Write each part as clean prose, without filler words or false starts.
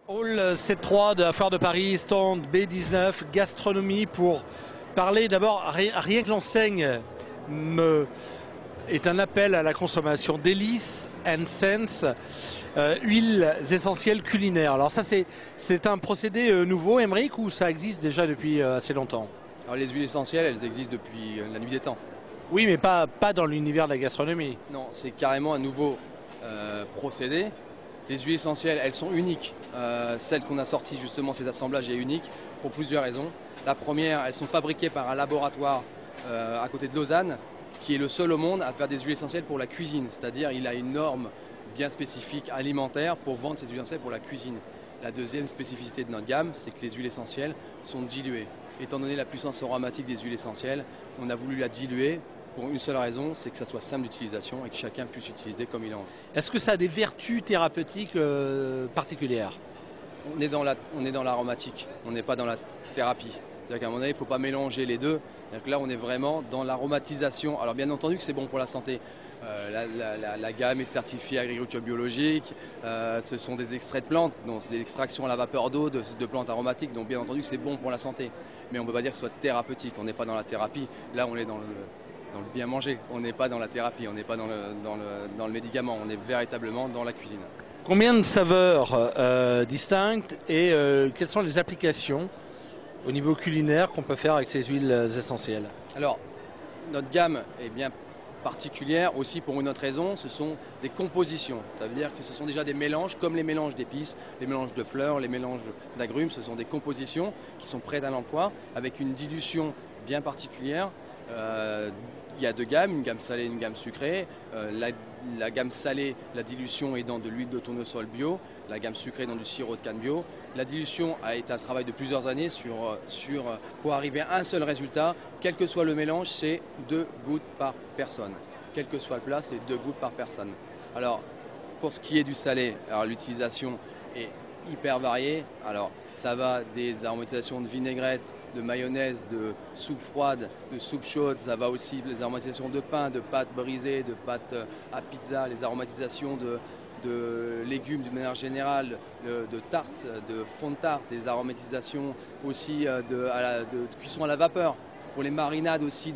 Hall C3 de la Foire de Paris, stand B19, gastronomie, pour parler d'abord, rien que l'enseigne est un appel à la consommation d'Elice and Sense, huiles essentielles culinaires. Alors ça c'est un procédé nouveau, Aymeric, ou ça existe déjà depuis assez longtemps? Alors les huiles essentielles, elles existent depuis la nuit des temps. Oui, mais pas dans l'univers de la gastronomie. Non, c'est carrément un nouveau procédé. Les huiles essentielles, elles sont uniques. Celle qu'on a sortie, justement, cet assemblage est unique pour plusieurs raisons. La première, elles sont fabriquées par un laboratoire à côté de Lausanne, qui est le seul au monde à faire des huiles essentielles pour la cuisine. C'est-à-dire il a une norme bien spécifique alimentaire pour vendre ces huiles essentielles pour la cuisine. La deuxième spécificité de notre gamme, c'est que les huiles essentielles sont diluées. Étant donné la puissance aromatique des huiles essentielles, on a voulu la diluer pour une seule raison, c'est que ça soit simple d'utilisation et que chacun puisse utiliser comme il a envie. Est-ce que ça a des vertus thérapeutiques particulières? On est dans l'aromatique, on n'est pas dans la thérapie. C'est-à-dire qu'à un moment donné, il ne faut pas mélanger les deux. Donc là, on est vraiment dans l'aromatisation. Alors bien entendu que c'est bon pour la santé. La gamme est certifiée agriculture biologique. Ce sont des extraits de plantes, donc c'est des extractions à la vapeur d'eau de plantes aromatiques. Donc bien entendu que c'est bon pour la santé. Mais on ne peut pas dire que ce soit thérapeutique. On n'est pas dans la thérapie. Là, on est dans le bien manger. On n'est pas dans la thérapie. On n'est pas dans le médicament. On est véritablement dans la cuisine. Combien de saveurs distinctes et quelles sont les applications au niveau culinaire qu'on peut faire avec ces huiles essentielles? Alors, notre gamme est bien particulière aussi pour une autre raison, ce sont des compositions. Ça veut dire que ce sont déjà des mélanges, comme les mélanges d'épices, les mélanges de fleurs, les mélanges d'agrumes. Ce sont des compositions qui sont prêtes à l'emploi avec une dilution bien particulière. Il y a deux gammes, une gamme salée et une gamme sucrée. La gamme salée, la dilution est dans de l'huile de tournesol bio, la gamme sucrée dans du sirop de canne bio. La dilution a été un travail de plusieurs années pour arriver à un seul résultat. Quel que soit le mélange, c'est 2 gouttes par personne. Quel que soit le plat, c'est 2 gouttes par personne. Alors, pour ce qui est du salé, l'utilisation est hyper variée. Alors, ça va des aromatisations de vinaigrette, de mayonnaise, de soupe froide, de soupe chaude. Ça va aussi les aromatisations de pain, de pâtes brisées, de pâtes à pizza, les aromatisations de légumes d'une manière générale, de tartes, de fond de tarte, des aromatisations aussi de cuisson à la vapeur. Pour les marinades aussi,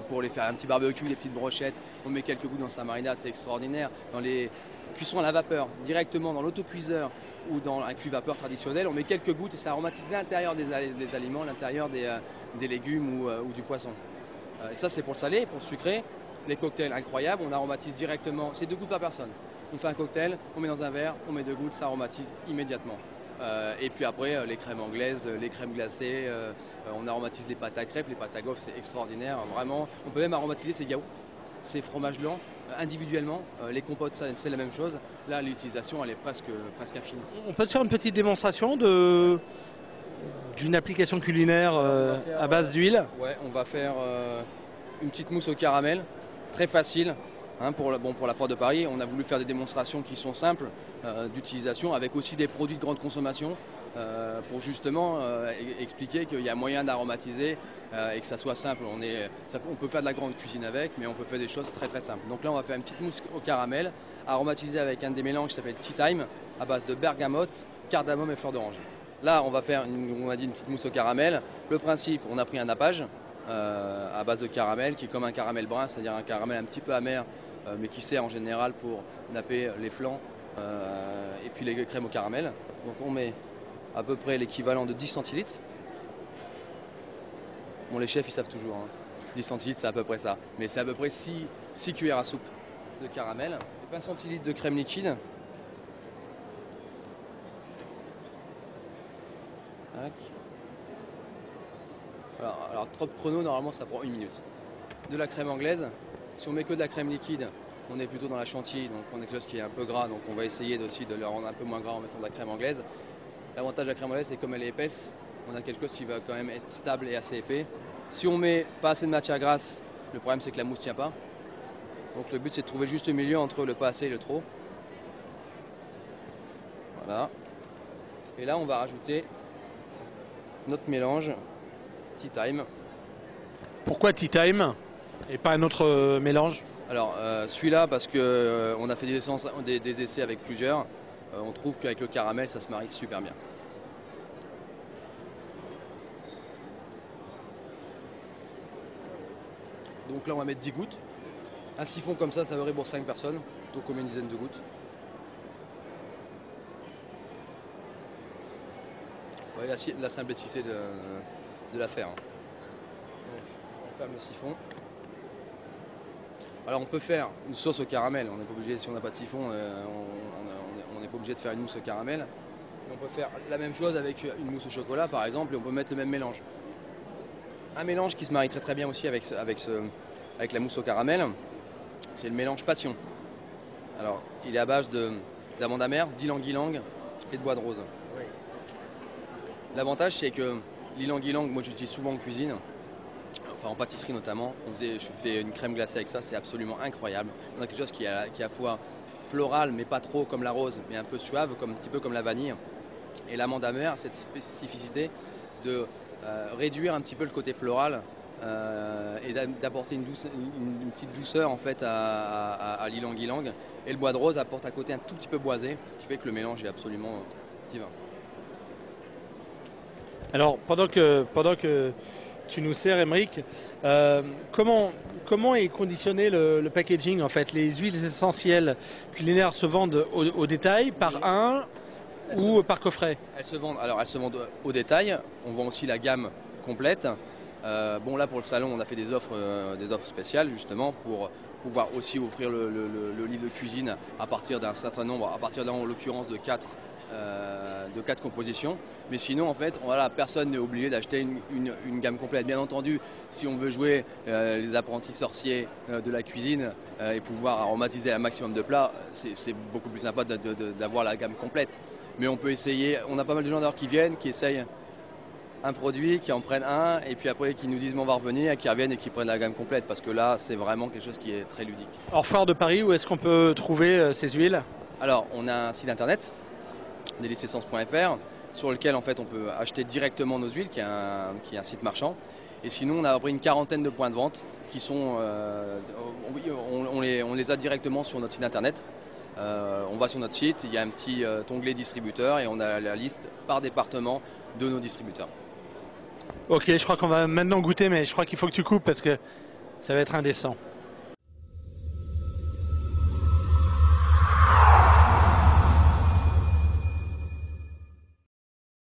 pour les faire un petit barbecue, des petites brochettes, on met quelques gouttes dans sa marinade, c'est extraordinaire. Dans les cuissons à la vapeur, directement dans l'autocuiseur ou dans un cuit-vapeur traditionnel, on met quelques gouttes et ça aromatise l'intérieur des aliments, l'intérieur des légumes ou du poisson. Et ça c'est pour le salé. Pour le sucré, les cocktails incroyables, on aromatise directement, c'est 2 gouttes par personne. On fait un cocktail, on met dans un verre, on met 2 gouttes, ça aromatise immédiatement. Et puis après, les crèmes anglaises, les crèmes glacées, on aromatise les pâtes à crêpes, les pâtes à gaufres, c'est extraordinaire. Vraiment, on peut même aromatiser ces yaourts, ces fromages blancs, individuellement. Les compotes, c'est la même chose. Là, l'utilisation, elle est presque infinie. On peut se faire une petite démonstration d'une application culinaire à base d'huile? Ouais, on va faire une petite mousse au caramel, très facile. Pour la Foire de Paris, on a voulu faire des démonstrations qui sont simples d'utilisation avec aussi des produits de grande consommation pour justement expliquer qu'il y a moyen d'aromatiser et que ça soit simple. On peut faire de la grande cuisine avec, mais on peut faire des choses très très simples. Donc là, on va faire une petite mousse au caramel aromatisée avec un des mélanges qui s'appelle Tea Time à base de bergamote, cardamome et fleur d'oranger. Là, on va faire on a dit une petite mousse au caramel. Le principe, on a pris un nappage à base de caramel qui est comme un caramel brun, c'est-à-dire un caramel un petit peu amer mais qui sert en général pour napper les flancs et puis les crèmes au caramel. Donc on met à peu près l'équivalent de 10 centilitres. Bon, les chefs ils savent toujours, 10 centilitres c'est à peu près ça, mais c'est à peu près 6 cuillères à soupe de caramel, 20 centilitres de crème liquide. Alors top chrono, normalement ça prend 1 minute. De la crème anglaise. Si on met que de la crème liquide, on est plutôt dans la chantilly, donc on a quelque chose qui est un peu gras, donc on va essayer aussi de le rendre un peu moins gras en mettant de la crème anglaise. L'avantage de la crème anglaise, c'est que comme elle est épaisse, on a quelque chose qui va quand même être stable et assez épais. Si on met pas assez de matière grasse, le problème c'est que la mousse ne tient pas. Donc le but c'est de trouver juste le milieu entre le pas assez et le trop. Voilà. Et là on va rajouter notre mélange Tea Time. Pourquoi Tea Time et pas un autre mélange? Alors celui-là parce qu'on a fait des essais avec plusieurs. on trouve qu'avec le caramel, ça se marie super bien. Donc là, on va mettre 10 gouttes. Un siphon comme ça vaut pour 5 personnes, donc on met une dizaine de gouttes. Vous voyez la simplicité de l'affaire. Donc, on ferme le siphon. Alors on peut faire une sauce au caramel, on n'est pas obligé, si on n'a pas de siphon, on n'est pas obligé de faire une mousse au caramel. On peut faire la même chose avec une mousse au chocolat par exemple, et on peut mettre le même mélange. Un mélange qui se marie très bien aussi avec la mousse au caramel, c'est le mélange passion. Alors il est à base d'amande amère, d'ylang-ylang et de bois de rose. Oui. L'avantage c'est que l'ylang-ylang, moi j'utilise souvent en cuisine, enfin en pâtisserie notamment. Je fais une crème glacée avec ça, c'est absolument incroyable. On a quelque chose qui est à la fois floral mais pas trop comme la rose, mais un peu suave, un petit peu comme la vanille. Et l'amande amère a cette spécificité de réduire un petit peu le côté floral et d'apporter une petite douceur en fait à l'ylang-ylang. Et le bois de rose apporte un côté un tout petit peu boisé, qui fait que le mélange est absolument divin. Alors pendant que tu nous sers, Aymeric, comment est conditionné le packaging en fait? Les huiles essentielles culinaires se vendent au détail, par un ou par coffret? Elles se vendent au détail. On vend aussi la gamme complète. Bon là pour le salon on a fait des offres spéciales justement pour pouvoir aussi offrir le livre de cuisine à partir d'un certain nombre, à partir en l'occurrence de 4 compositions. Mais sinon en fait personne n'est obligé d'acheter une gamme complète. Bien entendu, si on veut jouer les apprentis sorciers de la cuisine et pouvoir aromatiser un maximum de plats, c'est beaucoup plus sympa d'avoir la gamme complète. Mais on peut essayer, on a pas mal de gens d'ailleurs qui viennent, qui essayent un produit, qui en prennent un, et puis après qui nous disent on va revenir, et qui reviennent et qui prennent la gamme complète, parce que là c'est vraiment quelque chose qui est très ludique. Hors foire de Paris, où est-ce qu'on peut trouver ces huiles? Alors on a un site internet, delicessence.fr, sur lequel en fait on peut acheter directement nos huiles, qui est un site marchand. Et sinon on a après une quarantaine de points de vente qui sont, on les a directement sur notre site internet. On va sur notre site, il y a un petit onglet distributeur et on a la liste par département de nos distributeurs. Ok, je crois qu'on va maintenant goûter, mais je crois qu'il faut que tu coupes parce que ça va être indécent.